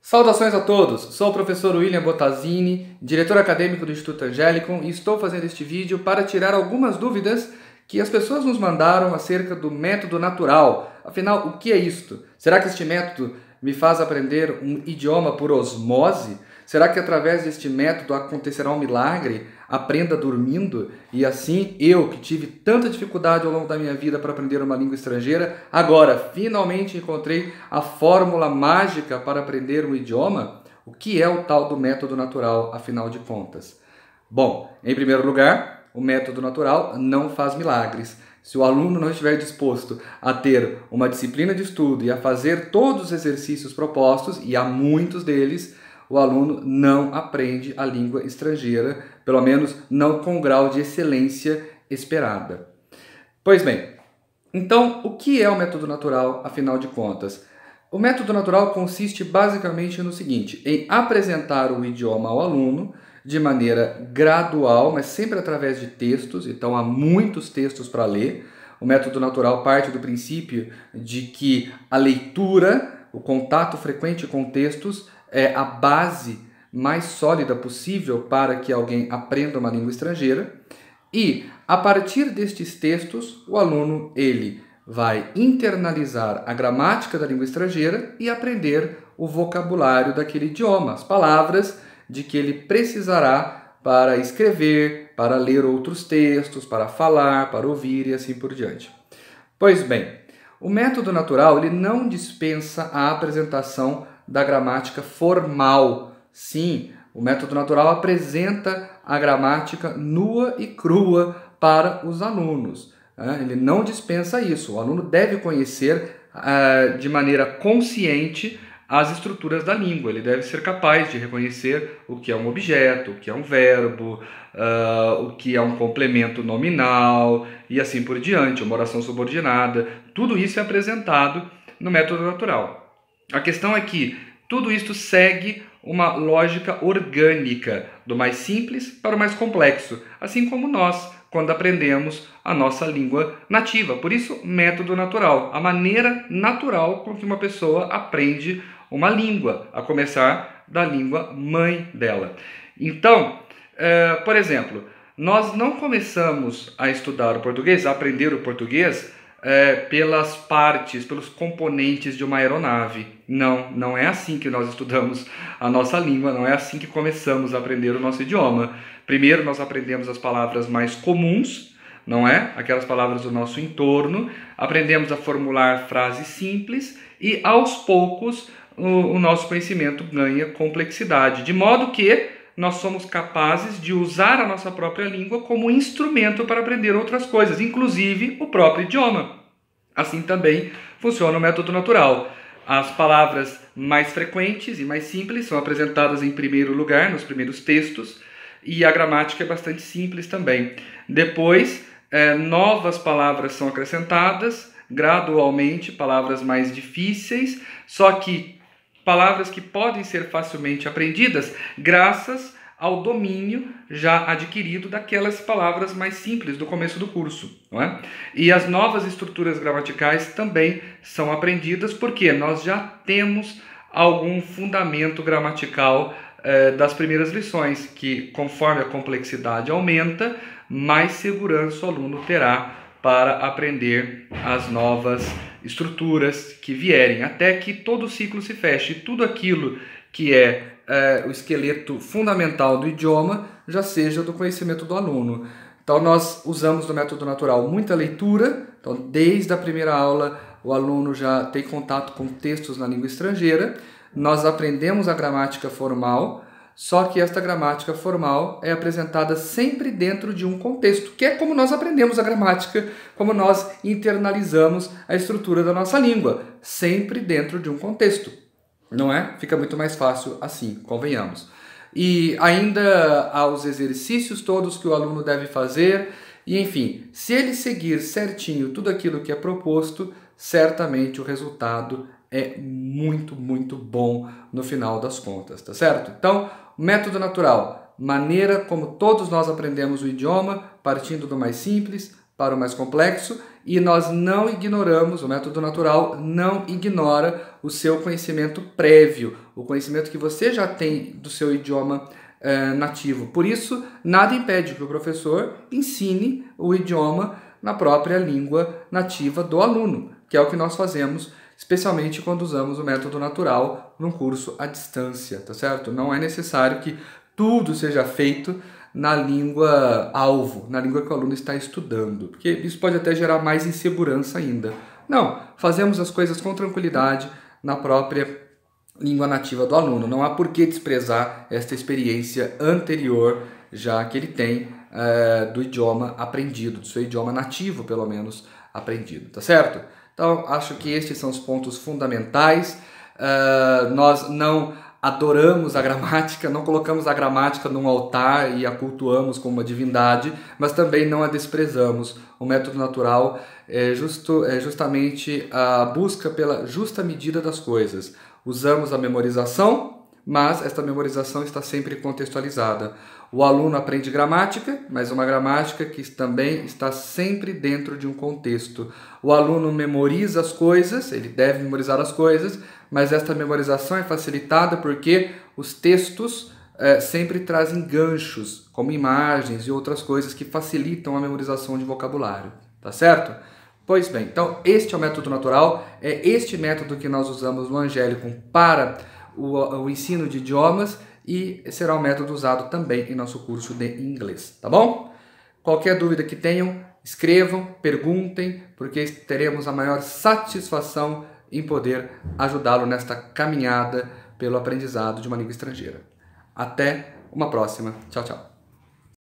Saudações a todos, sou o professor William Bottazini, diretor acadêmico do Instituto Angélicum, e estou fazendo este vídeo para tirar algumas dúvidas que as pessoas nos mandaram acerca do método natural. Afinal, o que é isto? Será que este método me faz aprender um idioma por osmose? Será que através deste método acontecerá um milagre? Aprenda dormindo? E assim, eu que tive tanta dificuldade ao longo da minha vida para aprender uma língua estrangeira, agora finalmente encontrei a fórmula mágica para aprender um idioma? O que é o tal do método natural, afinal de contas? Bom, em primeiro lugar, o método natural não faz milagres. Se o aluno não estiver disposto a ter uma disciplina de estudo e a fazer todos os exercícios propostos, e há muitos deles, o aluno não aprende a língua estrangeira, pelo menos não com o grau de excelência esperada. Pois bem, então o que é o método natural, afinal de contas? O método natural consiste basicamente no seguinte, em apresentar o idioma ao aluno de maneira gradual, mas sempre através de textos, então há muitos textos para ler. O método natural parte do princípio de que a leitura, o contato frequente com textos, é a base mais sólida possível para que alguém aprenda uma língua estrangeira. E, a partir destes textos, o aluno ele vai internalizar a gramática da língua estrangeira e aprender o vocabulário daquele idioma, as palavras de que ele precisará para escrever, para ler outros textos, para falar, para ouvir e assim por diante. Pois bem, o método natural ele não dispensa a apresentação da gramática formal. Sim, o método natural apresenta a gramática nua e crua para os alunos. Ele não dispensa isso. O aluno deve conhecer de maneira consciente as estruturas da língua. Ele deve ser capaz de reconhecer o que é um objeto, o que é um verbo, o que é um complemento nominal e assim por diante, uma oração subordinada. Tudo isso é apresentado no método natural. A questão é que tudo isto segue uma lógica orgânica, do mais simples para o mais complexo, assim como nós, quando aprendemos a nossa língua nativa. Por isso, método natural, a maneira natural com que uma pessoa aprende uma língua, a começar da língua mãe dela. Então, por exemplo, nós não começamos a estudar o português, a aprender o português, pelas partes, pelos componentes de uma aeronave. Não é assim que nós estudamos a nossa língua, não é assim que começamos a aprender o nosso idioma. Primeiro nós aprendemos as palavras mais comuns, não é? Aquelas palavras do nosso entorno, aprendemos a formular frases simples e aos poucos o nosso conhecimento ganha complexidade, de modo que nós somos capazes de usar a nossa própria língua como instrumento para aprender outras coisas, inclusive o próprio idioma. Assim também funciona o método natural. As palavras mais frequentes e mais simples são apresentadas em primeiro lugar, nos primeiros textos, e a gramática é bastante simples também. Depois, novas palavras são acrescentadas, gradualmente, palavras mais difíceis, só que palavras que podem ser facilmente aprendidas graças ao domínio já adquirido daquelas palavras mais simples do começo do curso, não é? E as novas estruturas gramaticais também são aprendidas porque nós já temos algum fundamento gramatical das primeiras lições, que conforme a complexidade aumenta, mais segurança o aluno terá para aprender as novas estruturas que vierem, até que todo o ciclo se feche. E tudo aquilo que é o esqueleto fundamental do idioma já seja do conhecimento do aluno. Então nós usamos no método natural muita leitura, então desde a primeira aula o aluno já tem contato com textos na língua estrangeira, nós aprendemos a gramática formal, só que esta gramática formal é apresentada sempre dentro de um contexto, que é como nós aprendemos a gramática, como nós internalizamos a estrutura da nossa língua, sempre dentro de um contexto, não é? Fica muito mais fácil assim, convenhamos. E ainda há os exercícios todos que o aluno deve fazer, e enfim, se ele seguir certinho tudo aquilo que é proposto, certamente o resultado é muito bom no final das contas, tá certo? Então, método natural, maneira como todos nós aprendemos o idioma, partindo do mais simples para o mais complexo, e nós não ignoramos, o método natural não ignora o seu conhecimento prévio, o conhecimento que você já tem do seu idioma nativo. Por isso, nada impede que o professor ensine o idioma na própria língua nativa do aluno, que é o que nós fazemos, especialmente quando usamos o método natural num curso à distância, tá certo? Não é necessário que tudo seja feito na língua alvo, na língua que o aluno está estudando, porque isso pode até gerar mais insegurança ainda. Não, fazemos as coisas com tranquilidade na própria língua nativa do aluno. Não há por que desprezar esta experiência anterior, já que ele tem do idioma aprendido, do seu idioma nativo, pelo menos, aprendido, tá certo? Então, acho que estes são os pontos fundamentais. Nós não adoramos a gramática, não colocamos a gramática num altar e a cultuamos como uma divindade, mas também não a desprezamos. O método natural é justamente a busca pela justa medida das coisas. Usamos a memorização, mas esta memorização está sempre contextualizada. O aluno aprende gramática, mas uma gramática que também está sempre dentro de um contexto. O aluno memoriza as coisas, ele deve memorizar as coisas, mas esta memorização é facilitada porque os textos sempre trazem ganchos, como imagens e outras coisas que facilitam a memorização de vocabulário, tá certo? Pois bem, então este é o método natural, é este método que nós usamos no Angélicum para o ensino de idiomas e será um método usado também em nosso curso de inglês, tá bom? Qualquer dúvida que tenham, escrevam, perguntem, porque teremos a maior satisfação em poder ajudá-lo nesta caminhada pelo aprendizado de uma língua estrangeira. Até uma próxima. Tchau, tchau.